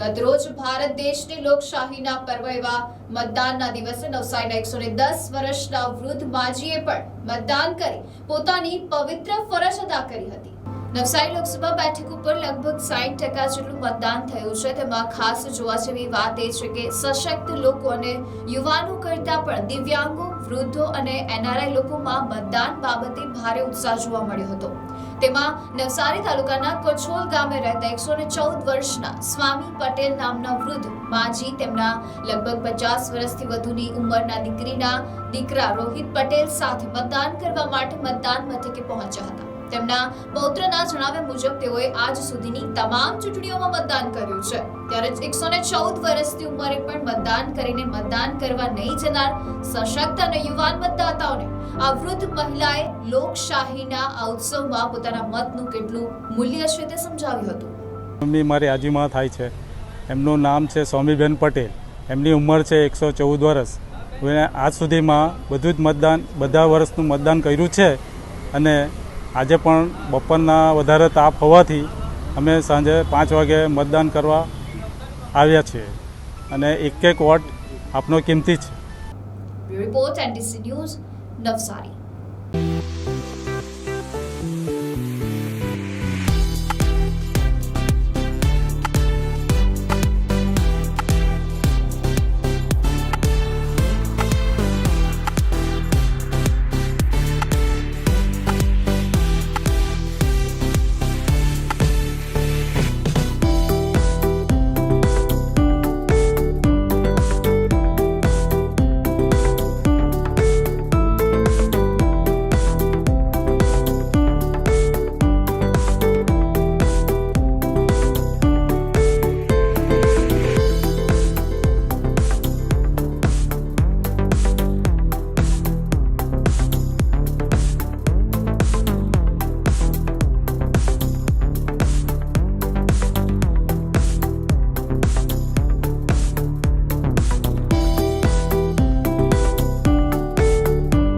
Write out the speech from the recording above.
ગતરોજ ભારત દેશની લોકશાહીના પર્વ એવા મતદાનના દિવસે નવસારીના 110 વર્ષના વૃદ્ધ માજીએ પણ મતદાન કરી પોતાની પવિત્ર ફરજ અદા કરી હતી। નવસારી લોકસભા બેઠક ઉપર લગભગ 60% જેટલું મતદાન થયું છે। તેમાં ખાસ જોવા જેવી વાત એ છે કે સશક્ત લોકો અને યુવાનો કરતાં પણ દિવ્યાંગો, વૃદ્ધો અને એનઆરઆઈ લોકોમાં મતદાન બાબતે ભારે ઉત્સાહ જોવા મળ્યો હતો। તેમાં નવસારી તાલુકાના કછોલ ગામે રહેતા 114 વર્ષના સ્વામી પટેલ નામના વૃદ્ધ માજી તેમના લગભગ 50 વર્ષથી વધુની ઉંમરના દીકરા રોહિત પટેલ સાથે મતદાન કરવા માટે મતદાન મથકે પહોંચ્યા હતા। તેમના પૌત્રના જણાવ્યા મુજબ તેઓએ આજ સુધીની તમામ ચૂંટણીઓમાં મતદાન કર્યું છે, ત્યારે 114 વર્ષની ઉંમરે પણ મતદાન કરીને મતદાન કરવા નહીં જનાર સશક્ત અને યુવાન મતદાતાઓને આ વૃદ્ધ મહિલાએ લોકશાહીના આ ઉત્સવમાં પોતાના મતનું કેટલું મૂલ્ય છે તે સમજાવ્યું હતું। મારી આજીમાં થાય છે, એમનું નામ છે સ્વામીબેન પટેલ, એમની ઉંમર છે 114 વર્ષ। આજ સુધીમાં બધું જ મતદાન બધા વર્ષનું મતદાન કર્યું છે અને આજે પણ બપોરના વધારે તાપ હોવાથી અમે સાંજે 5 વાગે મતદાન કરવા આવ્યા છીએ અને એક વોટ આપનો કિંમતી છે। Report NDC news, Navsari.